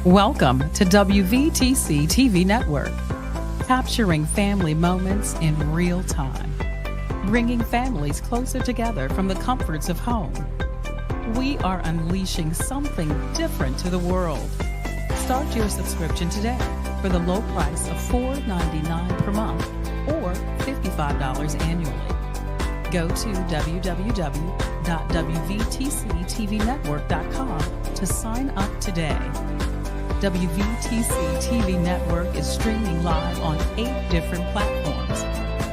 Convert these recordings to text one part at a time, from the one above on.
Welcome to WVTC TV Network, capturing family moments in real time, bringing families closer together from the comforts of home. We are unleashing something different to the world. Start your subscription today for the low price of $4.99 per month or $55 annually. Go to www.wvtctvnetwork.com to sign up today. WVTC TV Network is streaming live on 8 different platforms.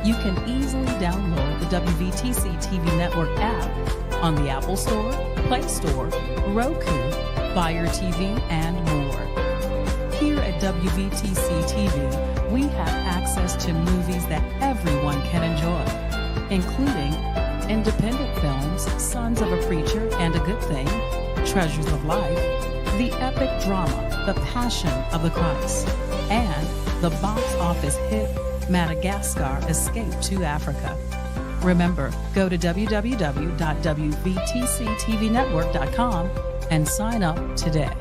You can easily download the WVTC TV Network app on the Apple Store, Play Store, Roku, Fire TV, and more. Here at WVTC TV, we have access to movies that everyone can enjoy, including independent films, Sons of a Preacher and a Good Thing, Treasures of Life, the epic drama, The Passion of the Christ, and the box office hit Madagascar Escape to Africa. Remember, go to www.wvtctvnetwork.com and sign up today.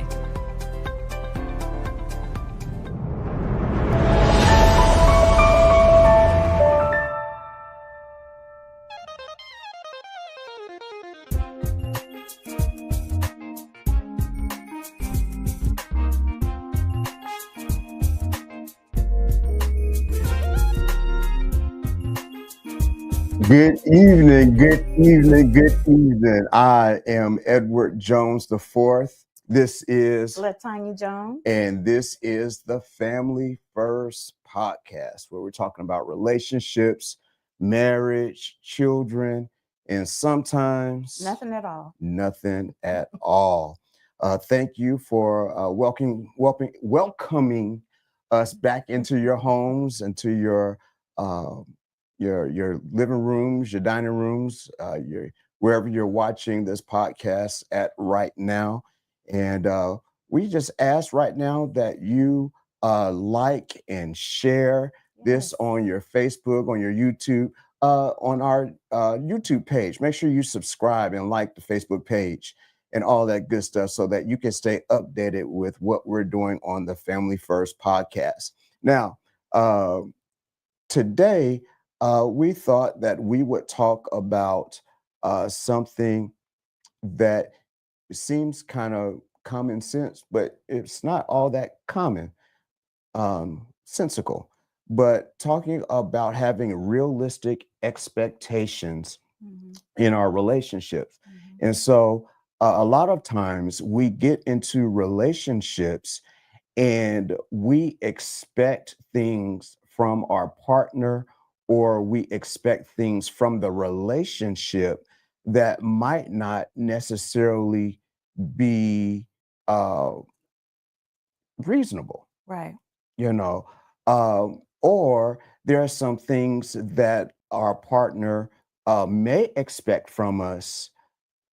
Good evening, good evening, good evening. I am Edward Jones IV. This is Latanya Jones. And this is the Family First podcast, where we're talking about relationships, marriage, children, and sometimes nothing at all. Nothing at all. Thank you for welcoming us back into your homes, into your living rooms, your dining rooms, wherever you're watching this podcast at right now. And we just ask right now that you like and share this on your Facebook, on your YouTube, on our YouTube page. Make sure you subscribe and like the Facebook page and all that good stuff so that you can stay updated with what we're doing on the Family First podcast. Now, today, we thought that we would talk about something that seems kind of common sense, but it's not all that common, sensical. But talking about having realistic expectations in our relationships. And so a lot of times we get into relationships and we expect things from our partner, or we expect things from the relationship that might not necessarily be reasonable. Right. Or there are some things that our partner may expect from us,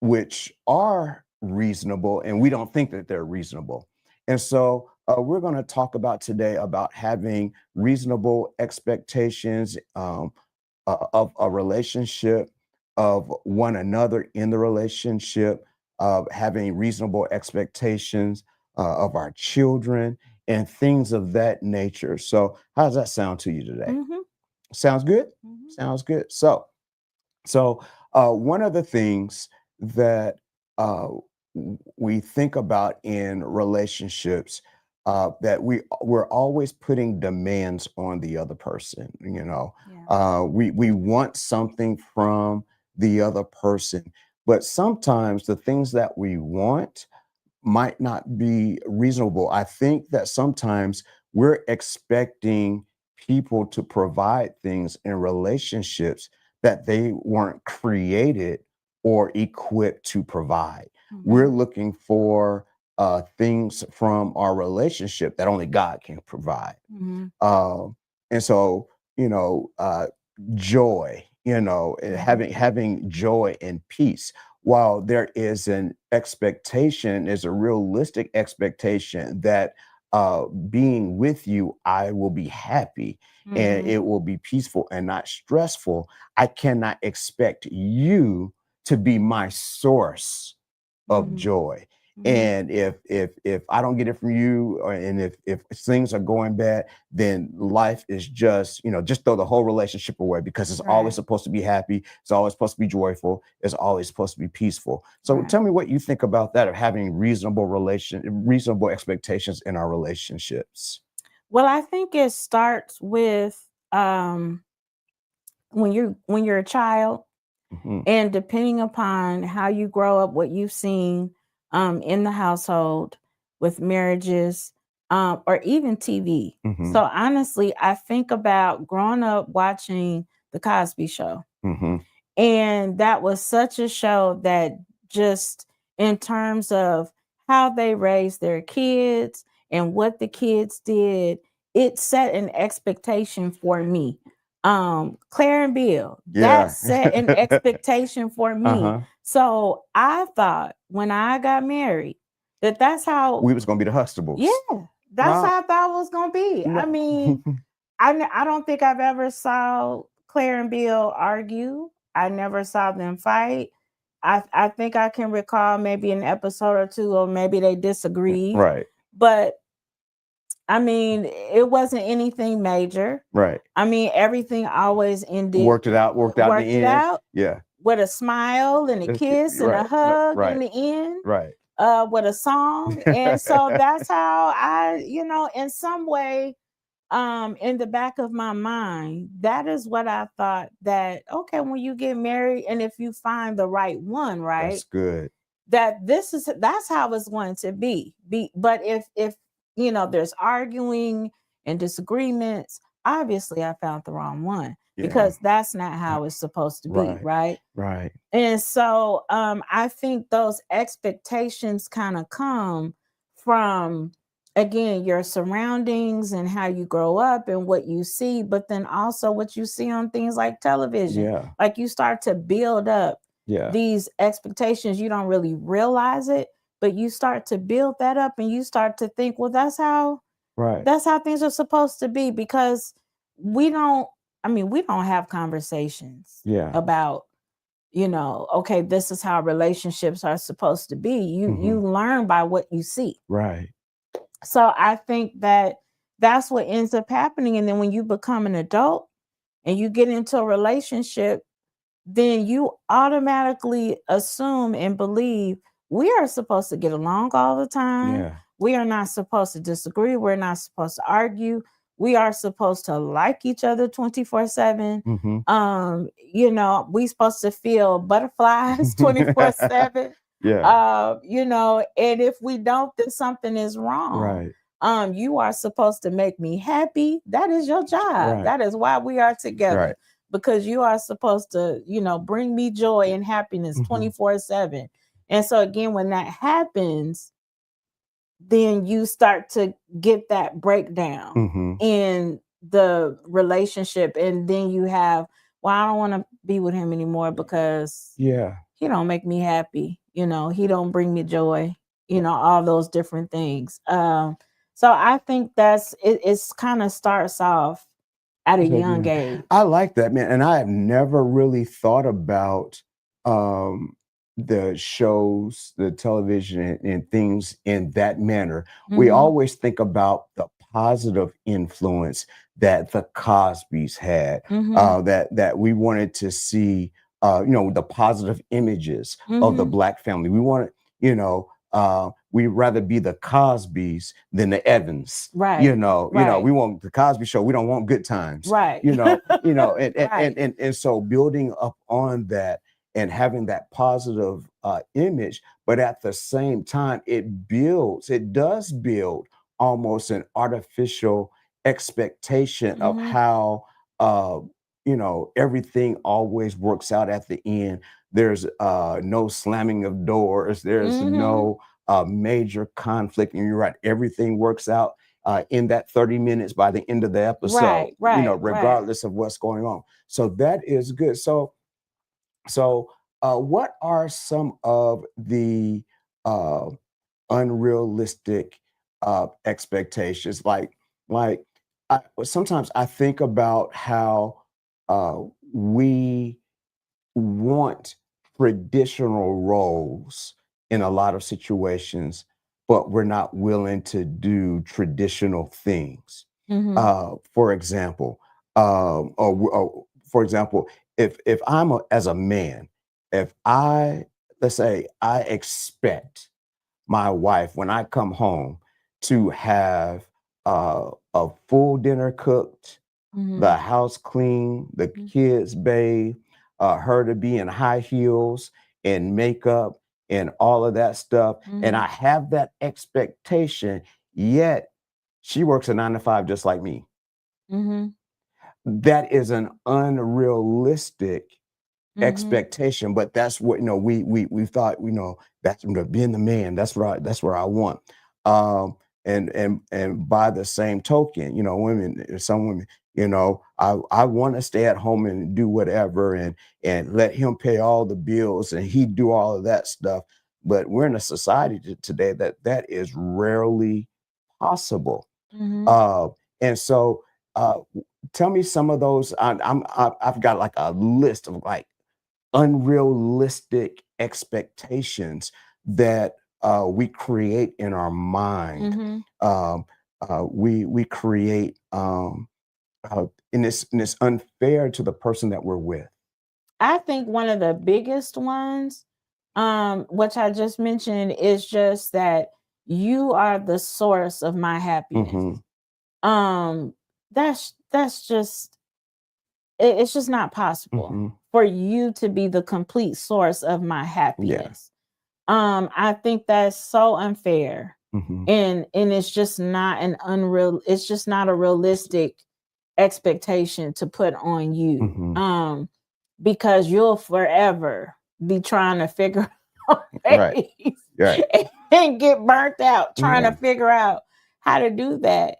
which are reasonable, and we don't think that they're reasonable. And so we're going to talk about today about having reasonable expectations of a relationship, of one another in the relationship, of having reasonable expectations of our children and things of that nature. So how does that sound to you today? Sounds good? Sounds good. So one of the things that we think about in relationships, that we're always putting demands on the other person. We want something from the other person, but sometimes the things that we want might not be reasonable. I think that sometimes we're expecting people to provide things in relationships that they weren't created or equipped to provide. We're looking for things from our relationship that only God can provide. And so, joy, having joy and peace. While there is an expectation, is a realistic expectation that being with you, I will be happy and it will be peaceful and not stressful. I cannot expect you to be my source of joy. And if I don't get it from you, and if things are going bad, then life is just, just throw the whole relationship away, because it's always supposed to be happy. It's always supposed to be joyful. It's always supposed to be peaceful. So tell me what you think about that, of having reasonable expectations in our relationships. Well, I think it starts with when you're a child, and depending upon how you grow up, what you've seen in the household with marriages, or even TV. So honestly, I think about growing up watching the Cosby Show. And that was such a show that, just in terms of how they raised their kids and what the kids did, it set an expectation for me. Claire and Bill, that set an expectation for me. So I thought when I got married that's how we was gonna be the Huxtables. Yeah, that's how I thought it was gonna be. I mean, I don't think I've ever saw Claire and Bill argue. I never saw them fight. I think I can recall maybe an episode or two, or maybe they disagreed. Right. But I mean, it wasn't anything major. Right. I mean, everything always ended. Worked it out in the end. Out. Yeah. With a smile and a kiss and a hug in the end. Right. With a song. And so that's how I, in some way, in the back of my mind, that is what I thought, that okay, when you get married, and if you find the right one, right, that's good, that's how it's going to be. But if there's arguing and disagreements, obviously I found the wrong one, because that's not how it's supposed to be. Right. And so I think those expectations kind of come from, again, your surroundings and how you grow up and what you see, but then also what you see on things like television. Like, you start to build up these expectations. You don't really realize it, but you start to build that up, and you start to think, well, that's how things are supposed to be, because we don't have conversations about, okay, this is how relationships are supposed to be. You learn by what you see. Right. So I think that's what ends up happening. And then when you become an adult and you get into a relationship, then you automatically assume and believe we are supposed to get along all the time. We are not supposed to disagree. We're not supposed to argue. We are supposed to like each other 24/7. We supposed to feel butterflies 24/7. And if we don't, then something is wrong. You are supposed to make me happy. That is your job. That is why we are together. Because you are supposed to, bring me joy and happiness 24/7. And so again, when that happens, then you start to get that breakdown in the relationship. And then you have, well, I don't want to be with him anymore because he don't make me happy. He don't bring me joy, all those different things. So I think it's kind of starts off at a young age. I like that, man. And I have never really thought about the shows, the television, and things in that manner. We always think about the positive influence that the Cosbys had, that we wanted to see, the positive images of the Black family. We wanted, we'd rather be the Cosbys than the Evans. Right. We want the Cosby Show. We don't want good times. Right. And so building up on that and having that positive image, but at the same time, it does build almost an artificial expectation of how, everything always works out at the end. There's no slamming of doors. There's no major conflict. And you're right, everything works out in that 30 minutes by the end of the episode, regardless of what's going on. So that is good. So what are some of the unrealistic expectations? Sometimes I think about how we want traditional roles in a lot of situations, but we're not willing to do traditional things. For example, for example, if as a man, if let's say I expect my wife when I come home to have a full dinner cooked, the house clean, the kids bathe, her to be in high heels and makeup and all of that stuff. And I have that expectation, yet she works a 9 to 5 just like me. That is an unrealistic expectation, but that's what we thought, that's being the man, that's where I want. And by the same token, some women, I want to stay at home and do whatever and let him pay all the bills and he do all of that stuff. But we're in a society today that is rarely possible. And so tell me some of those. I've got like a list of like unrealistic expectations that we create in our mind. We create, and it's unfair to the person that we're with. I think one of the biggest ones, which I just mentioned, is just that you are the source of my happiness. That's just it's just not possible for you to be the complete source of my happiness. I think that's so unfair. And it's just not it's just not a realistic expectation to put on you. Because you'll forever be trying to figure out right. and get burnt out trying to figure out how to do that.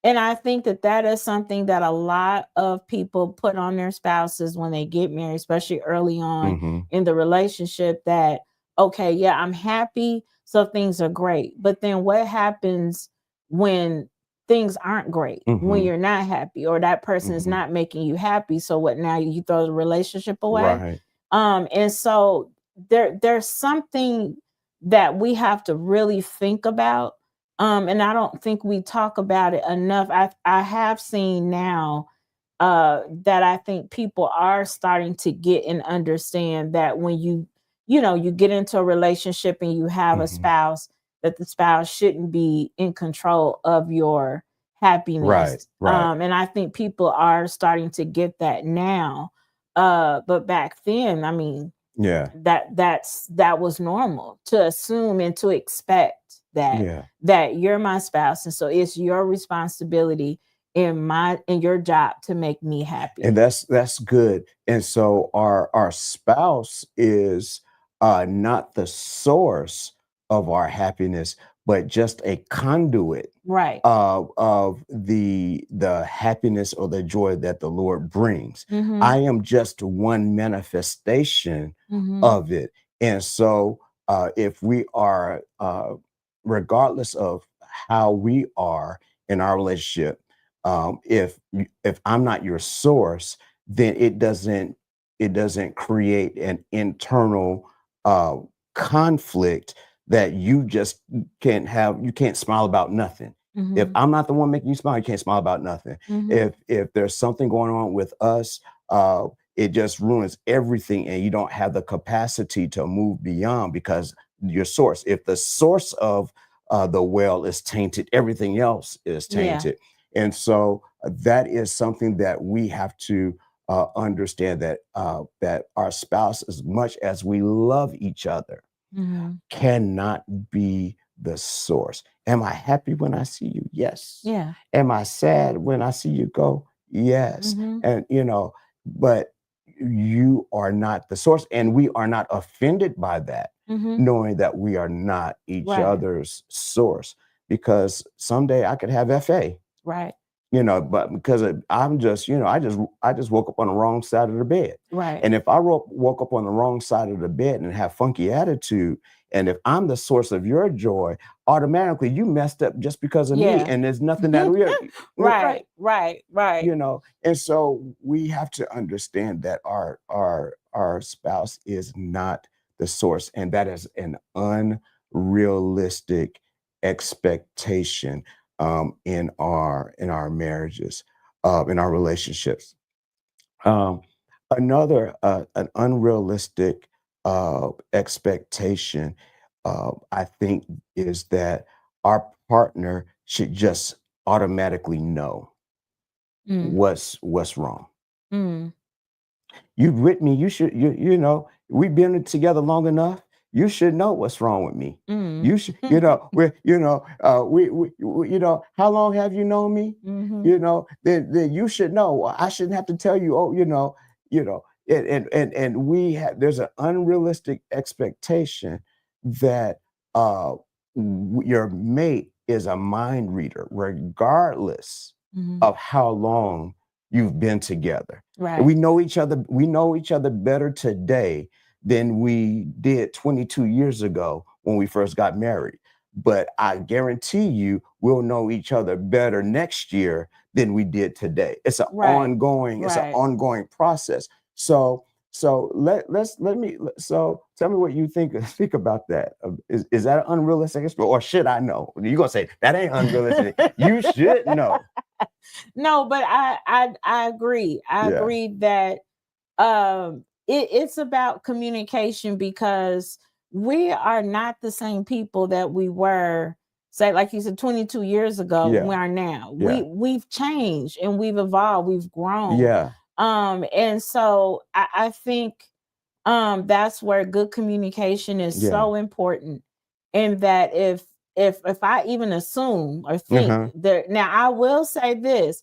And I think that is something that a lot of people put on their spouses when they get married, especially early on in the relationship, that, okay, yeah, I'm happy, so things are great. But then what happens when things aren't great, when you're not happy or that person is not making you happy? So what, now you throw the relationship away? And so there's something that we have to really think about. And I don't think we talk about it enough. I have seen now that I think people are starting to get and understand that when you get into a relationship and you have a spouse, that the spouse shouldn't be in control of your happiness. And I think people are starting to get that now. But back then, I mean, that was normal to assume and to expect that you're my spouse, and so it's your responsibility in your job to make me happy. And that's good. And so our spouse is not the source of our happiness, but just a conduit of the happiness or the joy that the Lord brings. I am just one manifestation of it. And so if we are, regardless of how we are in our relationship, if I'm not your source, then it doesn't create an internal conflict that you just can't have. You can't smile about nothing. If I'm not the one making you smile, you can't smile about nothing. If there's something going on with us, it just ruins everything, and you don't have the capacity to move beyond, because your source, if the source of the well is tainted, everything else is tainted. And so that is something that we have to understand, that that our spouse, as much as we love each other, cannot be the source. Am I happy when I see you? Yes. Am I sad when I see you go? Yes. And but you are not the source, and we are not offended by that, knowing that we are not each other's source, because someday I could have FA. But because I'm just, I just woke up on the wrong side of the bed. And if I woke up on the wrong side of the bed and have funky attitude, and if I'm the source of your joy, automatically you messed up just because of me, and there's nothing that we are. Right. And so we have to understand that our spouse is not the source, and that is an unrealistic expectation in our marriages, in our relationships. Um, another an unrealistic expectation, I think, is that our partner should just automatically know Mm, what's wrong. mm, You with me, you know, we've been together long enough. You should know what's wrong with me. mm. You should, you know, how long have you known me? Mhm. You know, then you should know. I shouldn't have to tell you, oh, and we have there's an unrealistic expectation that your mate is a mind reader, regardless Mhm. of how long you've been together. And Right. we know each other better today than we did 22 years ago when we first got married. But I guarantee you we'll know each other better next year than we did today. Right. It's an Right. ongoing process. So tell me what you think about that. Is that an unrealistic or should I know? You're gonna say that ain't unrealistic. You should know. No, but I agree. I Yeah. agree that it's about communication because we are not the same people that we were, say, like you said, 22 years ago. We Yeah. are now. Yeah. We've changed and we've evolved, we've grown. Yeah. And so I think that's where good communication is Yeah. so important. And that if I even assume or think Uh-huh. there, now I will say this,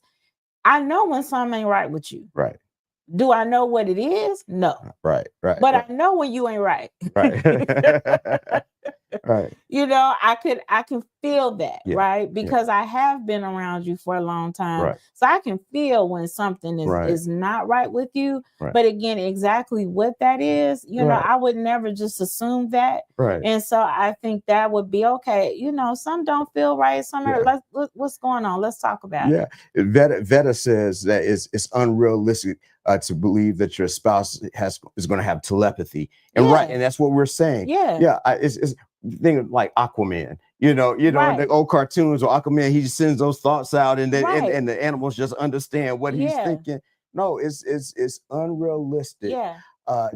I know when something ain't right with you. Right. Do I know what it is? No. Right. Right. But Right. I know when you ain't right. Right. Right. You know, I can feel that, Yeah. right? Yeah. Because I have been around you for a long time. Right. So I can feel when something Right. is not right with you. Right. But again, exactly what that is, you know, Right. I would never just assume that. Right. And so I think that would be okay. You know, some don't feel right. Some are, Yeah. what's going on? Let's talk about Yeah. Veta says that it's unrealistic to believe that your spouse is going to have telepathy, it. and right, Yeah. and that's what we're saying. Yeah. Yeah, it's thing like Aquaman. You know, in the Right. old cartoons or Aquaman, he just sends those thoughts out, and then Right. and the animals just understand what he's Yeah. thinking. No, it's unrealistic Yeah.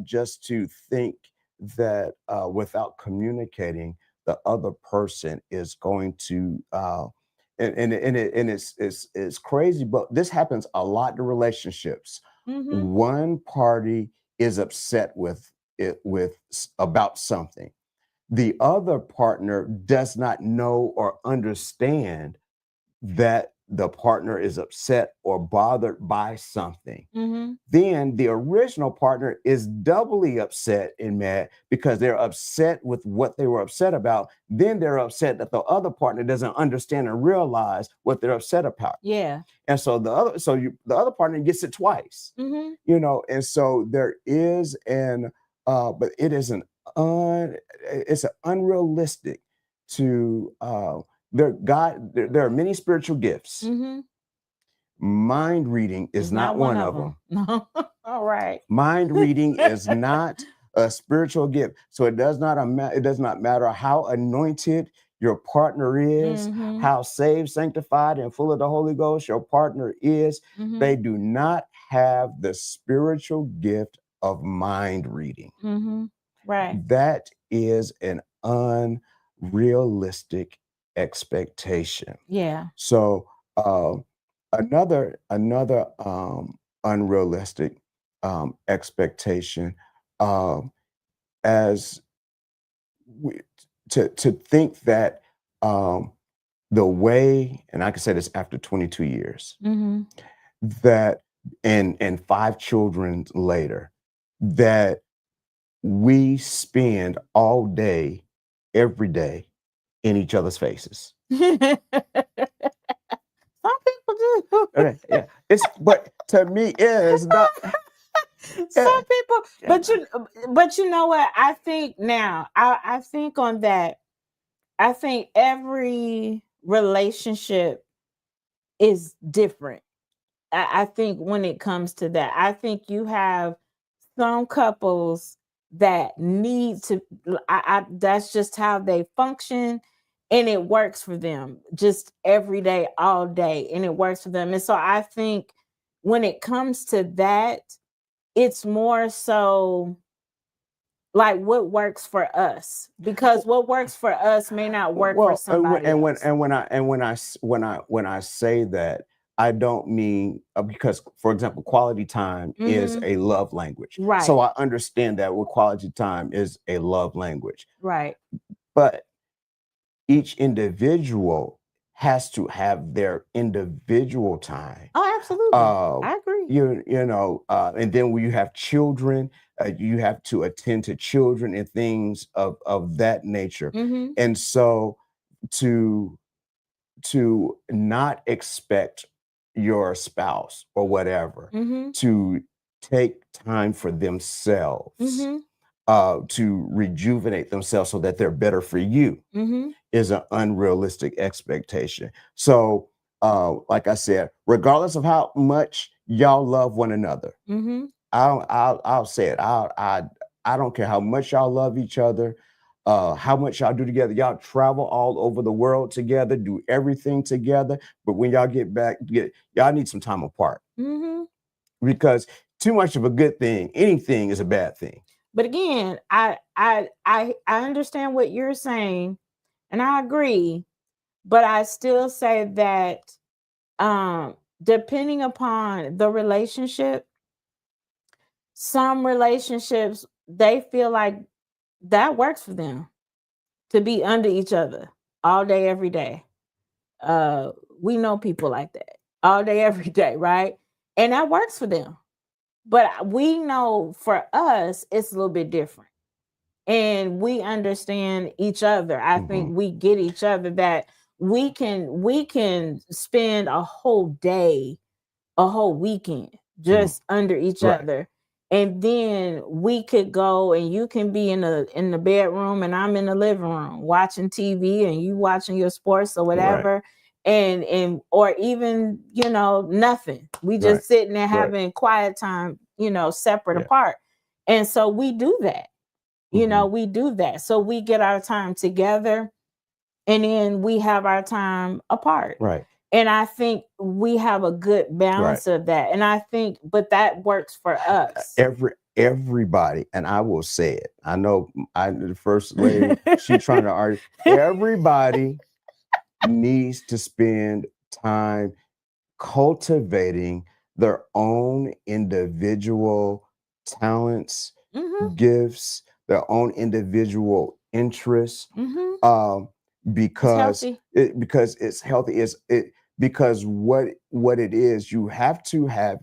just to think that without communicating, the other person is going to it's crazy, but this happens a lot in relationships. Mm-hmm. One party is upset about something. The other partner does not know or understand that the partner is upset or bothered by something. Mm-hmm. Then the original partner is doubly upset and mad because they're upset with what they were upset about. Then they're upset that the other partner doesn't understand and realize what they're upset about. Yeah. And so the other partner gets it twice. Mm-hmm. You know, and so there is but it is it's an unrealistic to there are many spiritual gifts. Mm-hmm. Mind reading is It's not one of them. No. All right. Mind reading is not a spiritual gift. So it does not matter how anointed your partner is, Mm-hmm. how saved, sanctified, and full of the Holy Ghost your partner is. Mm-hmm. They do not have the spiritual gift of mind reading. Mm-hmm. Right. That is an unrealistic expectation. Yeah. So another unrealistic expectation, as we, to think that the way, and I can say this after 22 years, Mm-hmm. that and 5 children later, that we spend all day, every day, in each other's faces. Some people do. Okay, yeah, but to me, it's not. Some people, but you know what? I think now, I think on that, I think every relationship is different. I think when it comes to that, I think you have some couples that need to, that's just how they function. And it works for them just every day, all day. And it works for them. And so I think when it comes to that, it's more so like what works for us, because what works for us may not work for somebody else. When I say that, I don't mean because, for example, quality time is Mhm. a love language. Right. So I understand that what quality time is a love language, Right. but each individual has to have their individual time. Oh, absolutely. I agree. And then when you have children, you have to attend to children and things of that nature. Mhm. And so to not expect your spouse or whatever Mhm. to take time for themselves, Mhm. to rejuvenate themselves so that they're better for you, Mhm. is an unrealistic expectation. So, like I said, regardless of how much y'all love one another, Mhm. I'll say it. I don't care how much y'all love each other, how much y'all do together. Y'all travel all over the world together, do everything together. But when y'all get back, y'all need some time apart, Mhm. because too much of a good thing, anything is a bad thing. But again, I understand what you're saying, and I agree, but I still say that depending upon the relationship, some relationships they feel like that works for them to be under each other all day every day. We know people like that all day every day, right? And that works for them. But we know for us it's a little bit different. And we understand each other. I think we get each other, that we can spend a whole day, a whole weekend just under each Right. other. And then we could go, and you can be in the bedroom and I'm in the living room watching TV and you watching your sports or whatever. And or even, nothing. We just Right. sitting there Right. having quiet time, separate Yeah. apart. And so we do that. Mhm. We do that. So we get our time together and then we have our time apart. Right. And I think we have a good balance of that. And I think, but that works for us. Everybody, and I will say it. I know the first lady, she trying to argue. Everybody needs to spend time cultivating their own individual talents, Mhm. gifts, their own individual interests, Mhm. It's because healthy. it's healthy. Because what it is, you have to have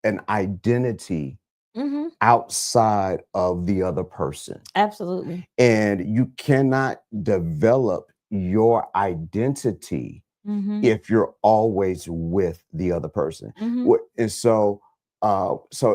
an identity Mhm. outside of the other person. Absolutely. And you cannot develop your identity Mhm. if you're always with the other person. Mhm. And so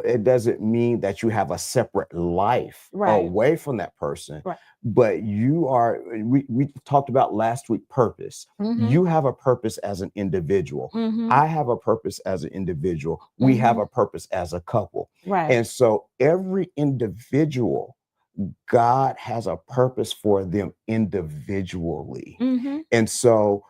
it doesn't mean that you have a separate life Right. away from that person, Right. but we talked about last week purpose. Mhm. You have a purpose as an individual. Mhm. I have a purpose as an individual. We have a purpose as a couple. Right. And so every individual, God has a purpose for them individually. Mhm. And so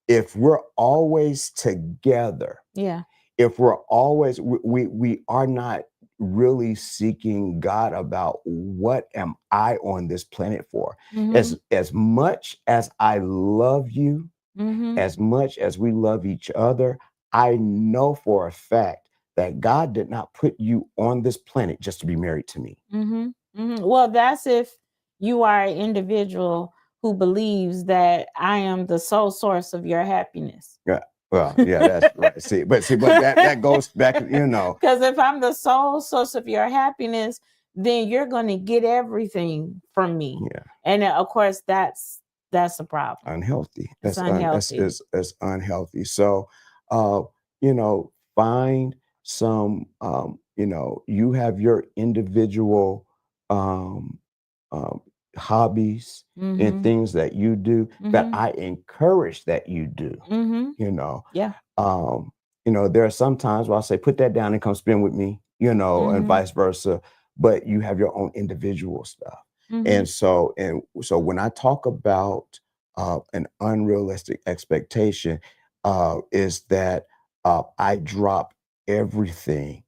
if we're always together, Yeah. if we're always we are not really seeking God about what am I on this planet for. Mhm. As much as I love you, Mhm. as much as we love each other, I know for a fact that God did not put you on this planet just to be married to me. Mhm. Mhm. Well, that's if you are an individual who believes that I am the sole source of your happiness. Yeah. Well, yeah, that's right. But that goes back, Because if I'm the sole source of your happiness, then you're going to get everything from me. yeah, And of course, that's a problem. unhealthy. It's unhealthy. That's unhealthy. So, uh, find some, you have your individual um, um, hobbies and Mhm. things that you do that Mhm. I encourage that you do. Mhm. You know, Yeah. there are some times where I say, put that down and come spend with me, and Mhm. vice versa. but you have your own individual stuff. Mhm. And so when I talk about an unrealistic expectation, is that I drop everything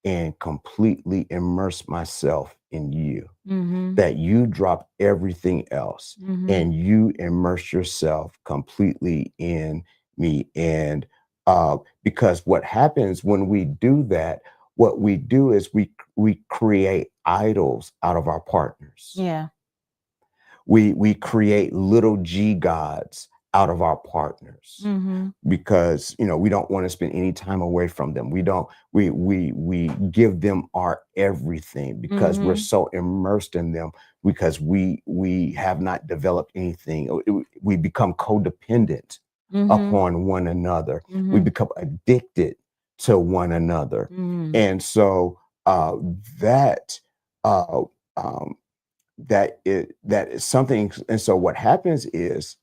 and completely immerse myself in you. Mhm. That you drop everything else Mhm. and you immerse yourself completely in me. And because what happens when we do that, what we do is we create idols out of our partners. Yeah. We create little g gods out of our partners Mhm. because we don't want to spend any time away from them. We give them our everything because we're Mhm. so immersed in them, because we have not developed anything. We become codependent Mhm. upon one another. We Mhm. become addicted to one another. Mhm. And so that uh, um, that is something. And so what happens is,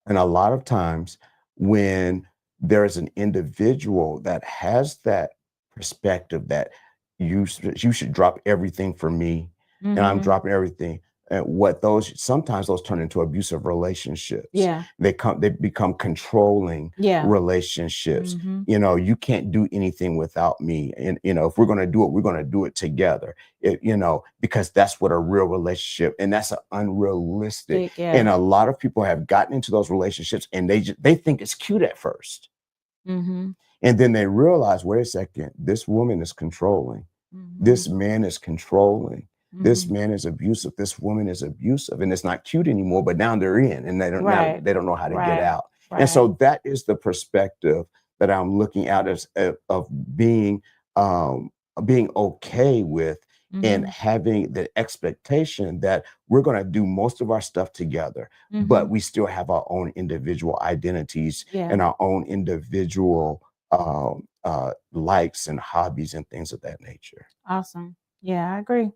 and a lot of times when there's an individual that has that perspective that you should drop everything for me and I'm Mhm. dropping everything. And what those sometimes those turn into abusive relationships. Yeah. They become controlling Yeah. relationships. Mhm. You can't do anything without me. And if we're going to do it, we're going to do it together. Because that's what a real relationship, and that's an unrealistic. Yeah. And a lot of people have gotten into those relationships and they think it's cute at first. Mhm. And then they realize, wait a second, this woman is controlling. Mhm. This man is controlling. This Mhm. man is abusive. This woman is abusive. And it's not cute anymore, but now they're in and Right. they don't know how to get Right. out. And Right. so that is the perspective that I'm looking at as of um, being okay with, and Mhm. having the expectation that we're going to do most of our stuff together, but Mhm. we still have our own individual identities Yeah. and our own individual likes and hobbies and things of that nature. Awesome. Yeah, I agree.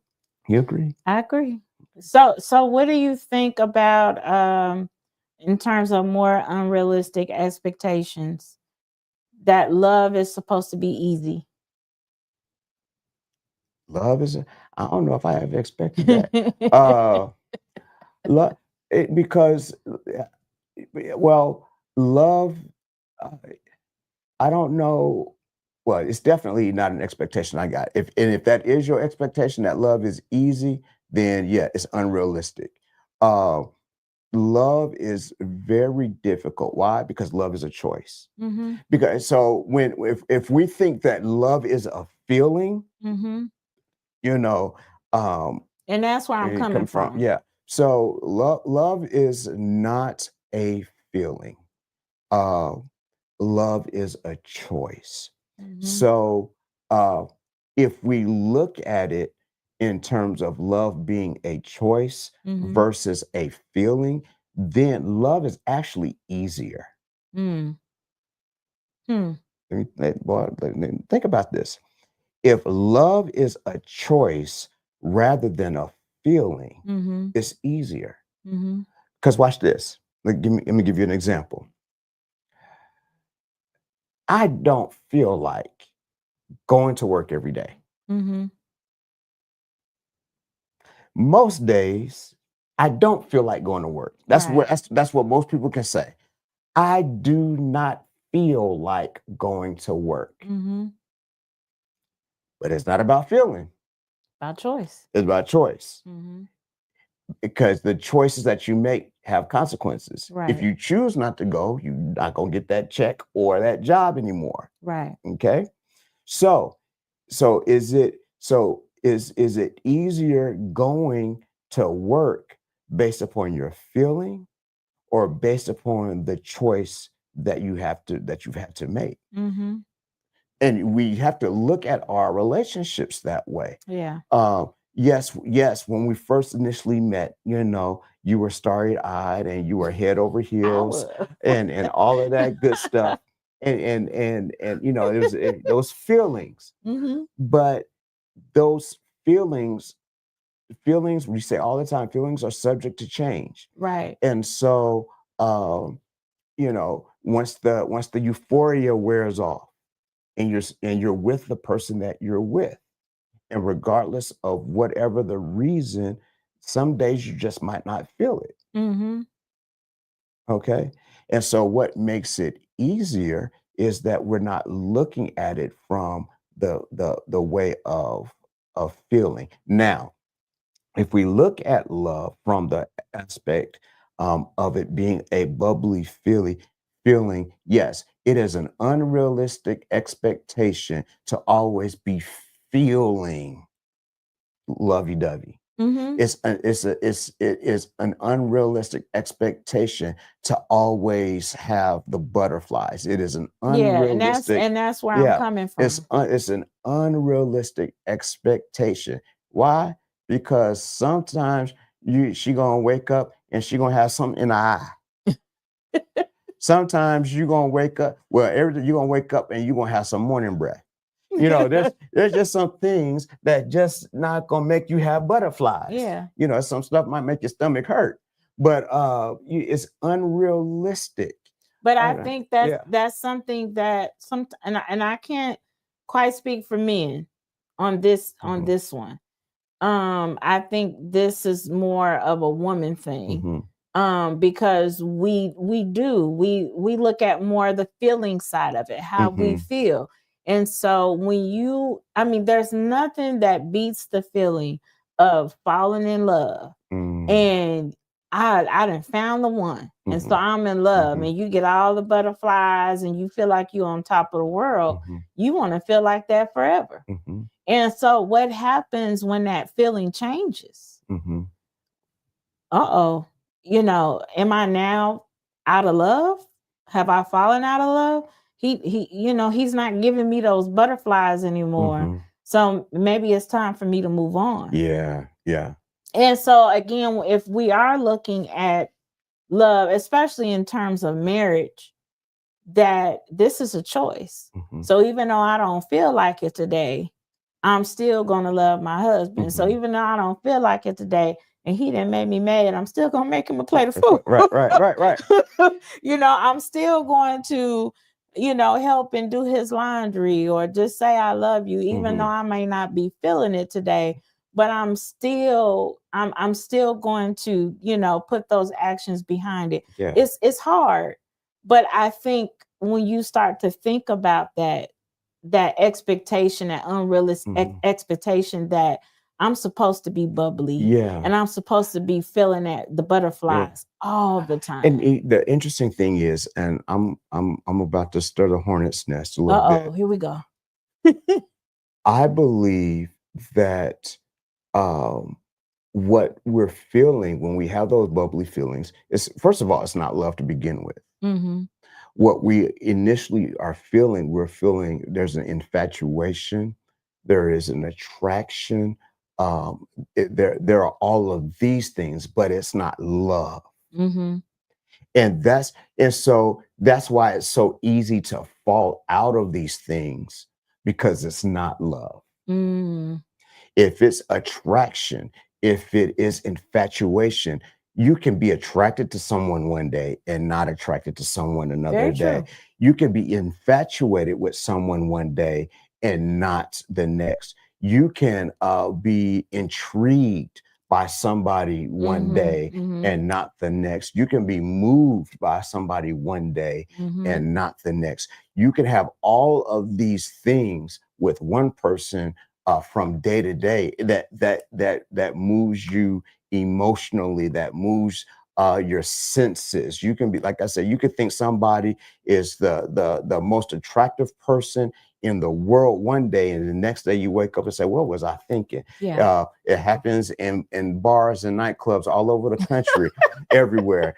You agree? I agree. So what do you think about in terms of more unrealistic expectations, that love is supposed to be easy? Love is, I don't know if I ever expected that. Uh, love, because, well, love, uh, I don't know. Well, it's definitely not an expectation I got. If that is your expectation, that love is easy, then yeah, it's unrealistic. Uh, Love is very difficult. Why? Because love is a choice. Mhm. Because so when if we think that love is a feeling, Mhm. you know, um, And that's where I'm and it coming come from, from. yeah. So love is not a feeling. Uh, Love is a choice. Mhm. So uh, if we look at it in terms of love being a choice Mhm. versus a feeling, then love is actually easier. Mm. Hmm. Let me think about this. If love is a choice rather than a feeling, Mhm. it's easier. Mhm. Because watch this. Let me give you an example. I don't feel like going to work every day. Mhm. Most days, I don't feel like going to work. Right. That's what most people can say. I do not feel like going to work. Mhm. But it's not about feeling. By choice. It's about choice. Mhm. Because the choices that you make have consequences. If Right. you choose not to go, you're not going to get that check or that job anymore. Right. Okay? So, is it easier going to work based upon your feeling or based upon the choice that you've had to make? Mhm. And we have to look at our relationships that way. Yeah. Yes, when we first initially met, you were starry-eyed and you were head over I heels would. and all of that good stuff. And those feelings. Mhm. But those feelings, we say all the time, feelings are subject to change. Right. And so once the euphoria wears off and you're with the person that you're with, And regardless of whatever the reason, some days you just might not feel it. Mm-hmm. Okay. And so what makes it easier is that we're not looking at it from the way of feeling. Now, if we look at love from the aspect of it being a bubbly feeling, yes, it is an unrealistic expectation to always be feeling lovey-dovey. Mm-hmm. It is an unrealistic expectation to always have the butterflies. It is an Yeah, unrealistic, and that's where I'm yeah, coming from. it's an unrealistic expectation. Why? Because sometimes she gonna wake up and she gonna have something in her eye. Sometimes you gonna wake up, well, everything you're gonna wake up and you're gonna have some morning breath. There's just some things that just not gonna make you have butterflies. Yeah. Some stuff might make your stomach hurt, but it's unrealistic. But I Uh, think yeah. that's something that and I can't quite speak for men on this Mhm. one. I think this is more of a woman thing. Mhm. Because we look at more the feeling side of it, how we Mhm. feel. And so there's nothing that beats the feeling of falling in love. Mm. And I done found the one. And so I'm in love, Mhm. and you get all the butterflies and you feel like you're on top of the world. Mhm. You want to feel like that forever. Mhm. And so what happens when that feeling changes? Mhm. Uh-oh, am I now out of love? Have I fallen out of love? He's not giving me those butterflies anymore. Mhm. So maybe it's time for me to move on. Yeah. Yeah. And so again, if we are looking at love, especially in terms of marriage, that this is a choice. Mhm. So even though I don't feel like it today, I'm still going to love my husband. So Mhm. even though I don't feel like it today and he didn't make me mad, I'm still going to make him a plate of food. Right. I'm still going to, help and do his laundry or just say I love you, even though Mhm. I may not be feeling it today. But I'm still going to, put those actions behind it. Yeah. It's hard. But I think when you start to think about that expectation, that unrealistic Mhm. expectation that I'm supposed to be bubbly, Yeah. and I'm supposed to be feeling the butterflies all the time. And the interesting thing is, and I'm about to stir the hornet's nest a little bit. Here we go. I believe that what we're feeling when we have those bubbly feelings is, first of all, it's not love to begin with. Mm-hmm. What we initially are feeling, we're feeling there's an infatuation, there is an attraction, there are all of these things, but it's not love. Mm-hmm. And so that's why it's so easy to fall out of these things, because it's not love. Mm. If it's attraction, if it is infatuation, you can be attracted to someone one day and not attracted to someone another Very day. true. You can be infatuated with someone one day and not the next. You can be intrigued by somebody one Mm-hmm. day Mm-hmm. and not the next. You can be moved by somebody one day Mm-hmm. and not the next. You can have all of these things with one person from day to day that moves you emotionally, that moves your senses. You can be, like I said, you could think somebody is the most attractive person in the world one day, and the next day you wake up and say, "What was I thinking?" Yeah. It happens in bars and nightclubs all over the country, everywhere.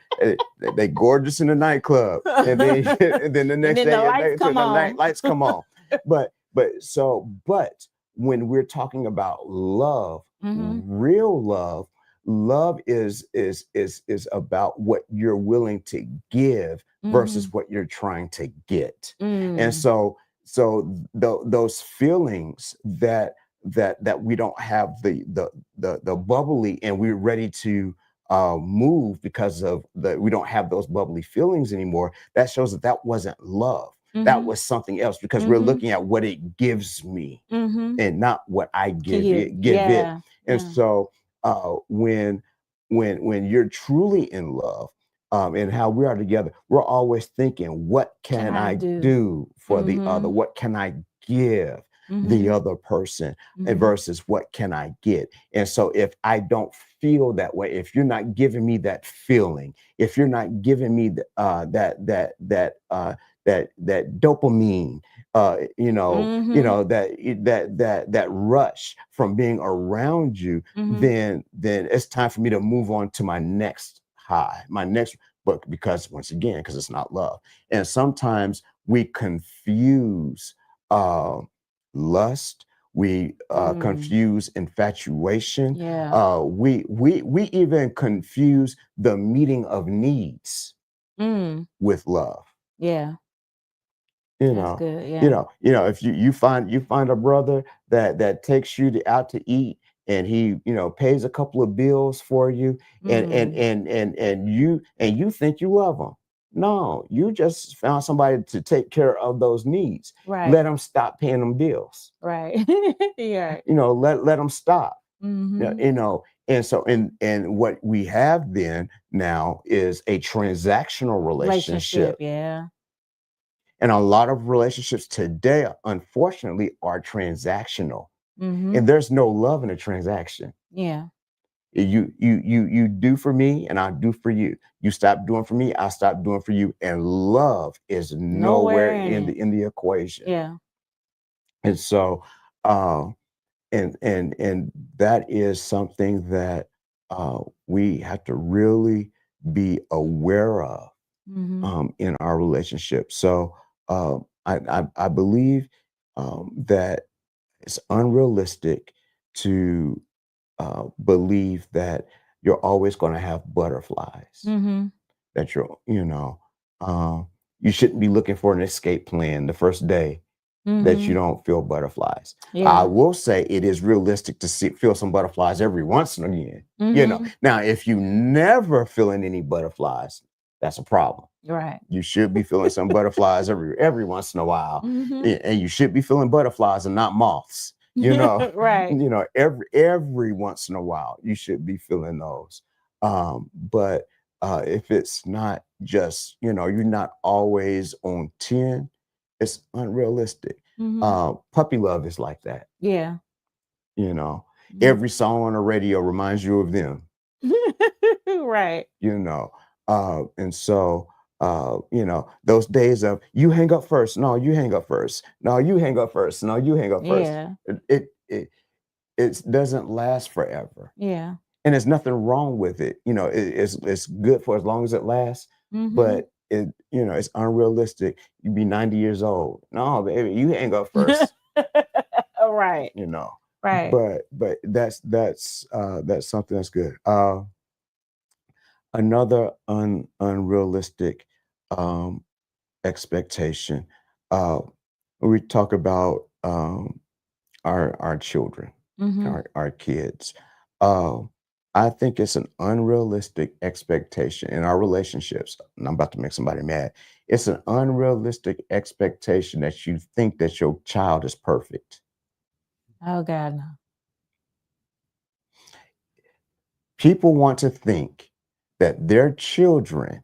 They gorgeous in the nightclub, and then and then the next then the day lights come on. lights come on. But when we're talking about love, Mm-hmm. real love is about what you're willing to give versus what you're trying to get. And Mm. those feelings that we don't have the bubbly, and we're ready to move because of we don't have those bubbly feelings anymore, that shows that wasn't love. that was something else, because we're Mhm. looking at what it gives me Mhm. and not what I give it. Yeah. And Yeah. so when you're truly in love, and how we are together, we're always thinking, what Can can I I do? do for the other? Mhm. What can I give the Mhm. other person, Mhm. versus what can I get? And so if I don't feel that way, if you're not giving me that feeling, if you're not giving me that dopamine, Mhm. that rush from being around you, Mhm. then it's time for me to move on to my next high, my next book, because once again, because it's not love. And sometimes we confuse uh, lust, we Mm. confuse infatuation, Yeah. we even confuse the meeting of needs Mm. with love. Yeah. you That's know good. Yeah. if you find a brother that takes you out to eat, and he pays a couple of bills for you, Mm. and you think you love him. No, you just found somebody to take care of those needs. Right. Let him stop paying them bills. Right. Yeah. Let them stop. Mhm. And so and what we have then now is a transactional Relationship. relationship. Yeah. And a lot of relationships today, unfortunately, are transactional. Mhm. And there's no love in a transaction. Yeah. You do for me, and I do for you. You stop doing for me, I stop doing for you. And love is Nowhere nowhere in in it. the equation. Yeah. And so, uh, and that is something that we have to really be aware of Mhm. in our relationship. So I believe that it's unrealistic to believe that you're always going to have butterflies. Mhm. That um, you shouldn't be looking for an escape plan the first day that you Mhm. don't feel butterflies. I Yeah. will say it is realistic to feel some butterflies every once and again. Mhm. Now if you never feeling any butterflies, that's a problem. Right. You should be feeling some butterflies every once in a while, Mhm. and you should be feeling butterflies and not moths. Right. Every once in a while you should be feeling those. But if it's not just you're not always on 10, it's unrealistic. Mhm. Puppy love is like that. Yeah. You know, Mhm. every song on the radio reminds you of them. Right. you know and so those days of you hang up first, no you hang up first, no you hang up first, no you hang up first, Yeah. it doesn't last forever, Yeah. and there's nothing wrong with it. It's good for as long as it lasts, Mhm. but it's unrealistic. You be 90 years old, no baby, you hang up first. Right. you know Right. but that's something that's good. Another unrealistic um, expectation. Uh, we talk about our children, Mhm. our kids. Uh, I think it's an unrealistic expectation in our relationships. And I'm about to make somebody mad. It's an unrealistic expectation that you think that your child is perfect. Oh God, no. People want to think that their children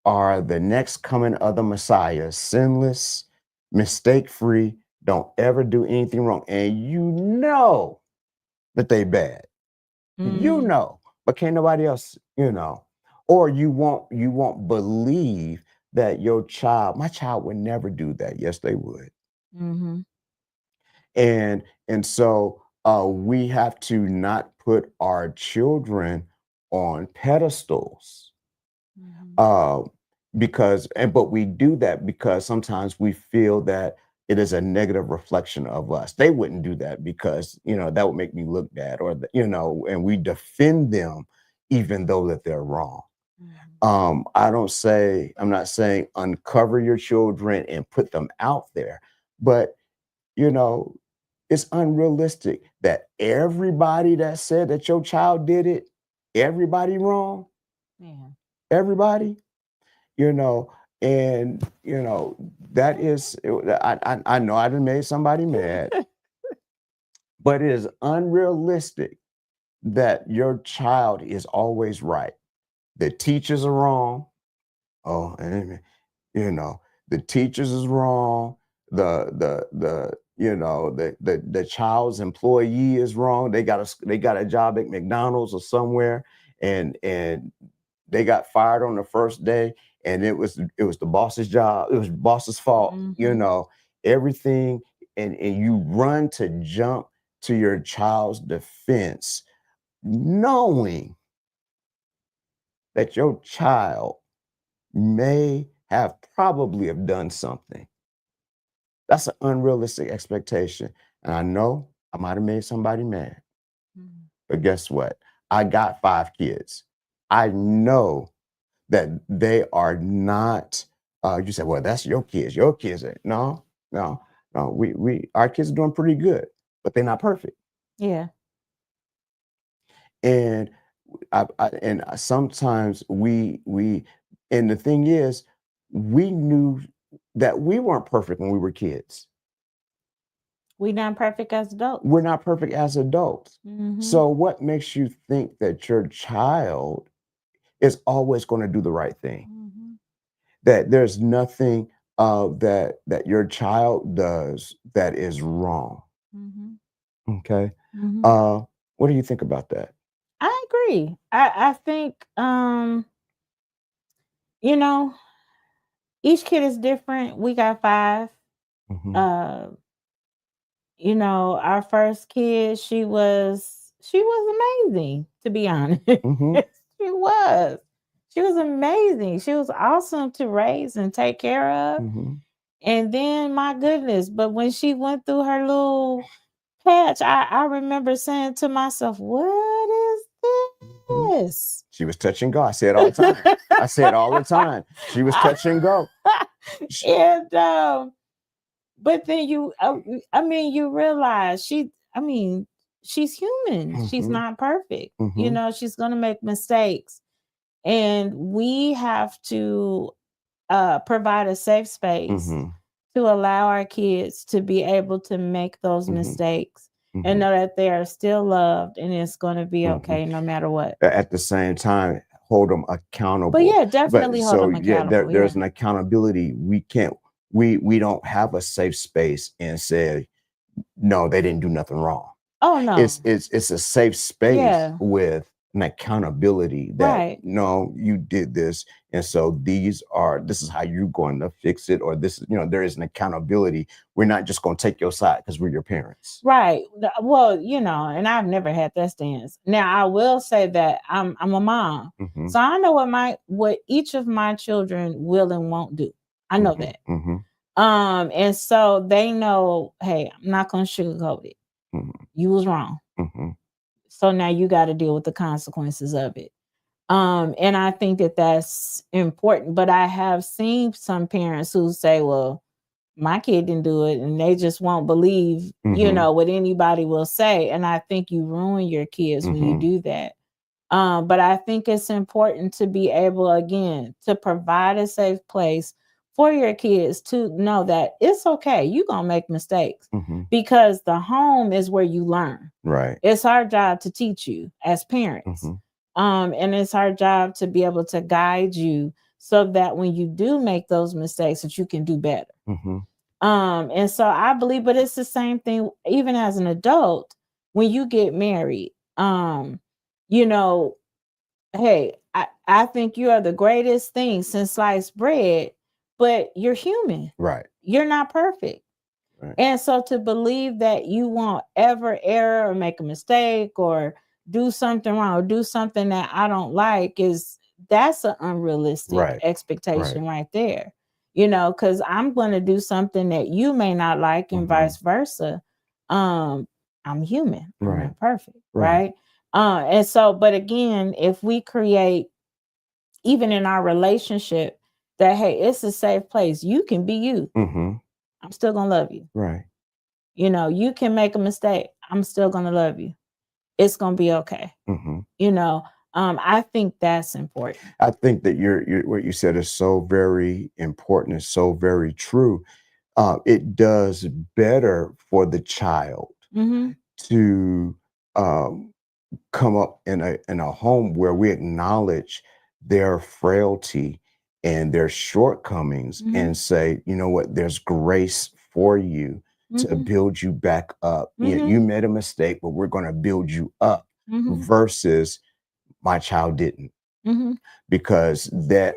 are the next coming of the Messiah, sinless, mistake free, don't ever do anything wrong. And that they bad. Mhm. But can't nobody else. Or you won't believe that my child would never do that. Yes, they would. Mhm. And so we have to not put our children on pedestals, Mhm. uh, but we do that because sometimes we feel that it is a negative reflection of us. They wouldn't do that because that would make me look bad, and we defend them even though that they're wrong. Mhm. I'm not saying uncover your children and put them out there, but you know it's unrealistic that everybody that said that your child did it, everybody wrong, Yeah. everybody you know And that is, I know I done made somebody mad, but it is unrealistic that your child is always right. The teachers are wrong. Oh, and the teachers is wrong. The child's employee is wrong. They got a job at McDonald's or somewhere, and they got fired on the first day, and it was the boss's job. It was boss's fault. Everything, and you run to jump to your child's defense, knowing that your child may have probably have done something. That's an unrealistic expectation. And I know I might have made somebody mad. But guess what? I got 5 kids. I know that they are not, you said, well, that's your kids. Your kids are, no. Our kids are doing pretty good, but they're not perfect. Yeah. And sometimes we and the thing is, we knew that we weren't perfect when we were kids. We're not perfect as adults. We're not perfect as adults. So what makes you think that your child is always going to do the right thing? That there's nothing that your child does that is wrong. Okay. What do you think about that? I agree. I think each kid is different. We got 5. Our first kid, she was amazing, to be honest. She was amazing. She was awesome to raise and take care of. And then, my goodness, but when she went through her little patch, I remember saying to myself, what is this? She was touch and go. I say it all the time. I say it all the time. She was touch and go. And but then you realize she's human. She's not perfect. She's gonna make mistakes, and we have to provide a safe space to allow our kids to be able to make those mistakes and know that they are still loved and it's going to be okay no matter what. At the same time, hold them accountable. But yeah, definitely hold them accountable. There's an accountability. We don't have a safe space and say, no, they didn't do nothing wrong. Oh no. It's a safe space with an accountability that no, you did this, and so this is how you're going to fix it, or this is, there is an accountability. We're not just going to take your side because we're your parents. Right. Well, and I've never had that stance. Now I will say that I'm a mom. So I know what each of my children will and won't do. I know that. And so they know, hey, I'm not going to sugarcoat it. You was wrong. So now you got to deal with the consequences of it. And I think that that's important. But I have seen some parents who say, well, my kid didn't do it, and they just won't believe, what anybody will say. And I think you ruin your kids when you do that. But I think it's important to be able, again, to provide a safe place for your kids to know that it's okay. You're going to make mistakes because the home is where you learn. Right. It's our job to teach you as parents. And it's our job to be able to guide you so that when you do make those mistakes, that you can do better. And so I believe, but it's the same thing, even as an adult, when you get married, hey, I think you are the greatest thing since sliced bread, but you're human. Right. You're not perfect. Right. And so to believe that you won't ever err or make a mistake or do something wrong or do something that I don't like that's an unrealistic expectation right there. Because I'm going to do something that you may not like and vice versa. I'm human. I'm not perfect. Right. And so, but again, if we create, even in our relationship, that, hey, it's a safe place. You can be you. I'm still going to love you. Right. You can make a mistake. I'm still going to love you. It's going to be okay. I think that's important. I think that what you said is so very important and so very true. It does better for the child Mhm. to um, come up in a home where we acknowledge their frailty and their shortcomings Mhm. and say, you know what, there's grace for you to Mhm. build you back up. Mhm. You made a mistake, but we're going to build you up Mhm. versus my child didn't, Mhm. because that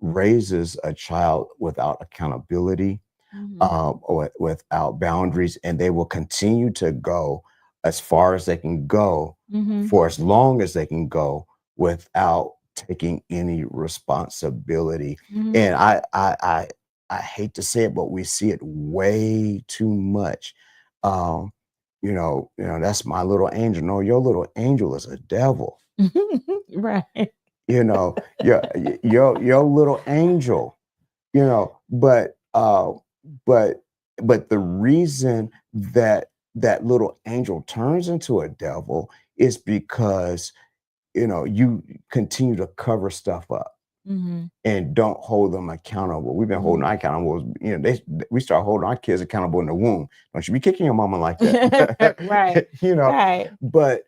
raises a child without accountability, Mhm. or without boundaries, and they will continue to go as far as they can go Mhm. for as long as they can go without taking any responsibility. Mhm. And I hate to say it, but we see it way too much. Um, that's my little angel. No, your little angel is a devil. Right. Your little angel, you know, but but the reason that that little angel turns into a devil is because you continue to cover stuff up Mhm. and don't hold them accountable. We've been holding Mhm. our accountable, we start holding our kids accountable in the womb. Don't you be kicking your mama like that. Right. you know Right. but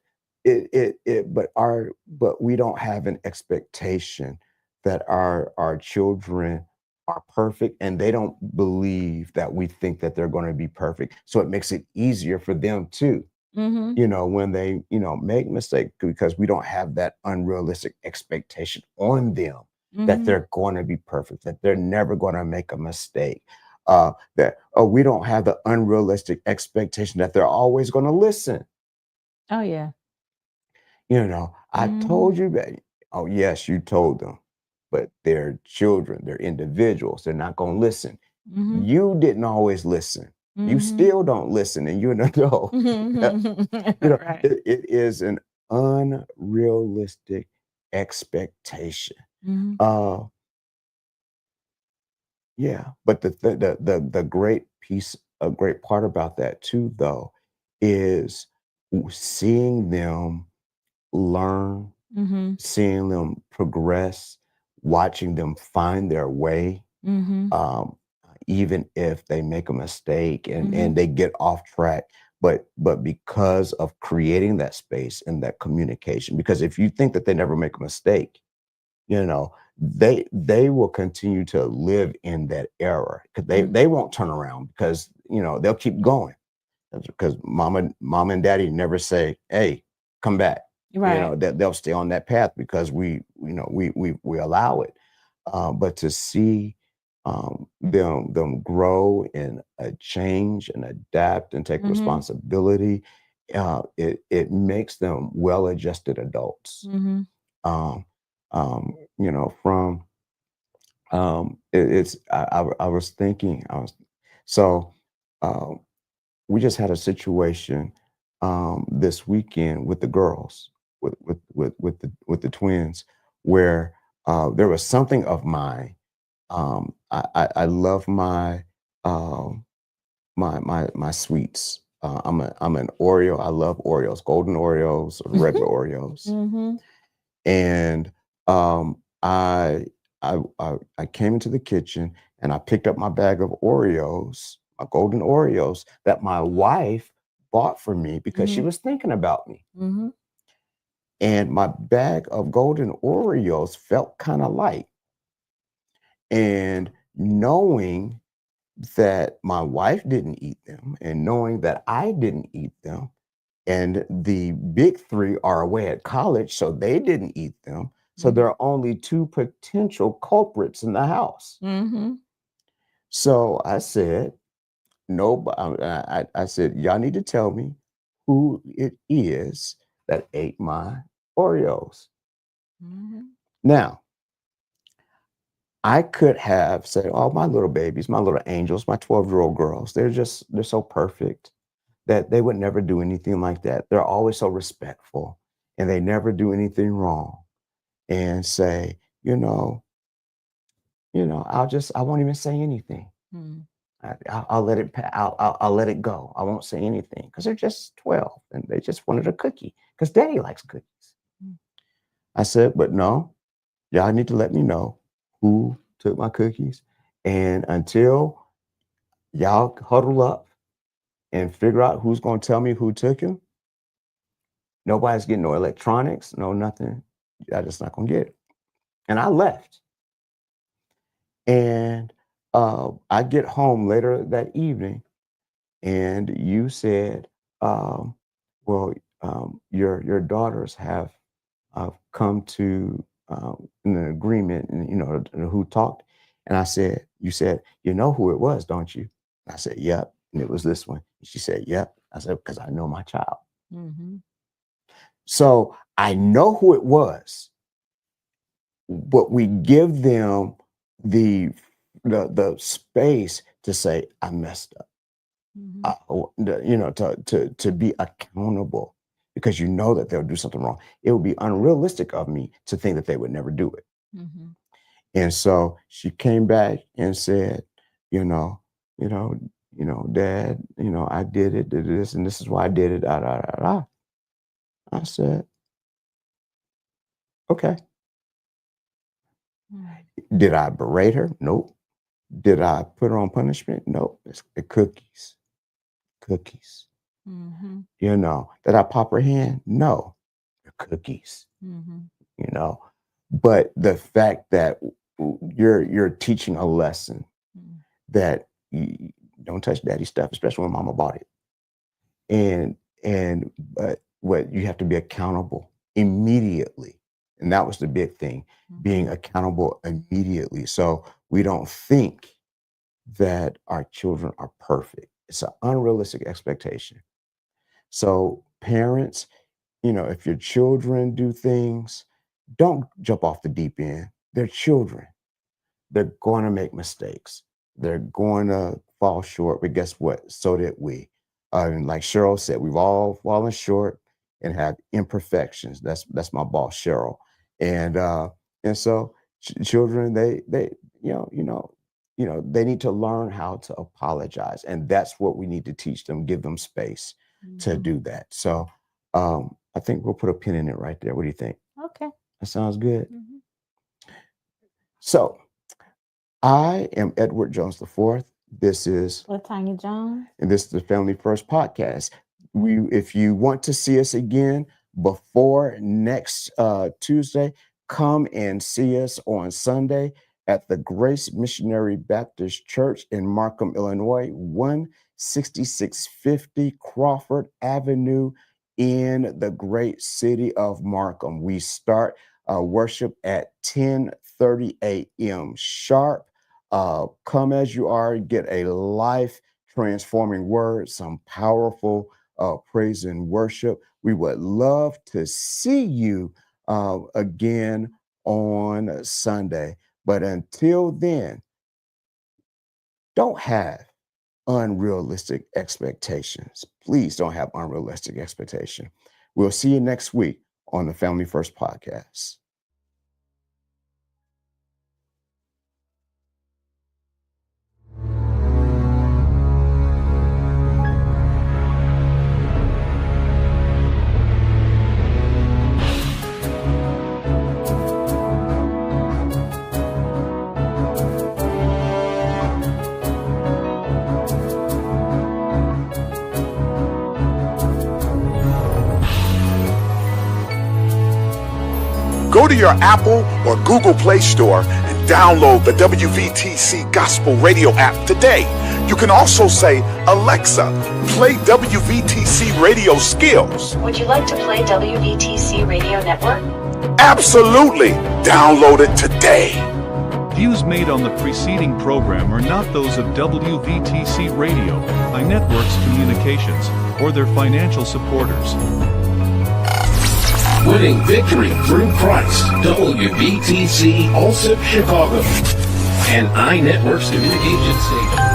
but we don't have an expectation that our children are perfect, and they don't believe that we think that they're going to be perfect, so it makes it easier for them too, Mhm. when they make mistakes, because we don't have that unrealistic expectation on them that Mhm. they're going to be perfect, that they're never going to make a mistake, that we don't have the unrealistic expectation that they're always going to listen. Oh yeah. I Mhm. told you that. Oh, yes, you told them, but they're children, they're individuals, they're not going to listen. Mhm. You didn't always listen. You Mhm. still don't listen, and you're an adult. Right. It is an unrealistic expectation. Mhm. Uh, yeah, but the great piece, a great part about that too, though, is seeing them learn, Mhm. seeing them progress, watching them find their way, Mhm. um, even if they make a mistake and Mhm. they get off track. But because of creating that space and that communication, because if you think that they never make a mistake, they will continue to live in that error, because Mhm. they won't turn around, because they'll keep going, because mom and daddy never say, hey, come back. Right. That they'll stay on that path because we allow it. But to see them grow and change and adapt and take Mhm. responsibility, it makes them well-adjusted adults. Mhm. um, from it's I was thinking, so um, we just had a situation this weekend with the girls, with the twins, where there was something of mine. I love um, my sweets. I'm an Oreo. I love Oreos, golden Oreos, or regular Oreos. Mhm. And I came into the kitchen and I picked up my bag of Oreos, my golden Oreos that my wife bought for me because she Mhm. was thinking about me. Mhm. And my bag of golden Oreos felt kind of light. And knowing that my wife didn't eat them, and knowing that I didn't eat them, and the big three are away at college, so they didn't eat them. So Mhm. there are only two potential culprits in the house. Mhm. So I said, no, I said, y'all need to tell me who it is that ate my Oreos. Mhm. Now, I could have said, oh, my little babies, my little angels, my 12-year-old girls, they're so perfect that they would never do anything like that. They're always so respectful and they never do anything wrong. And say, I won't even say anything. Mhm. I'll let it I'll let it go. I won't say anything because they're just 12 and they just wanted a cookie. because Daddy likes cookies. I said, but no, y'all need to let me know who took my cookies. And until y'all huddle up and figure out who's going to tell me who took them, nobody's getting no electronics, no nothing. Y'all just not going to get it. And I left. And I get home later that evening, and you said, your daughters have come to an agreement, and who talked. And I said, you said, you know who it was, don't you? And I said, yep. And it was this one. And she said, yep. I said, because I know my child. Mm-hmm. So I know who it was, but we give them the space to say, I messed up. Mm-hmm. To be accountable, because you know that they'll do something wrong. it would be unrealistic of me to think that they would never do it. Mm-hmm. And so she came back and said, Dad, I did this, and this is why I did it. I said, okay. Mm-hmm. Did I berate her? Nope. Did I put her on punishment? Nope. It's the cookies. Mm-hmm. Did I pop her hand? No. The cookies. Mm-hmm. But the fact that you're teaching a lesson that you don't touch daddy stuff, especially when mama bought it. But what you have to be accountable immediately. And that was the big thing, being accountable immediately. So we don't think that our children are perfect. It's an unrealistic expectation. So parents, if your children do things, don't jump off the deep end. They're children. They're going to make mistakes. They're going to fall short, but guess what? So did we. And like Cheryl said, we've all fallen short and have imperfections. That's my boss, Cheryl. And so children, they need to learn how to apologize, and that's what we need to teach them. Give them space to do that. So I think we'll put a pin in it right there. What do you think? Okay, that sounds good. Mm-hmm. So I am Edward Jones IV. This is LaTanya Jones, and this is the Family First podcast. If you want to see us again before next Tuesday, come and see us on Sunday at the Grace Missionary Baptist Church in Markham, Illinois, 16650 Crawford Avenue in the great city of Markham. We start worship at 10:30 a.m. sharp. Come as you are, get a life-transforming word, some powerful praise and worship. We would love to see you again on Sunday. But until then, don't have unrealistic expectations. Please don't have unrealistic expectations. We'll see you next week on the Family First podcast. Go to your Apple or Google Play Store and download the WVTC Gospel Radio app today. You can also say, Alexa, play WVTC Radio Skills. Would you like to play WVTC Radio Network? Absolutely. Download it today. Views made on the preceding program are not those of WVTC Radio, iNetworks Communications, or their financial supporters. Winning victory through Christ, WVTC, Allsip Chicago, and iNetworks Communications Station.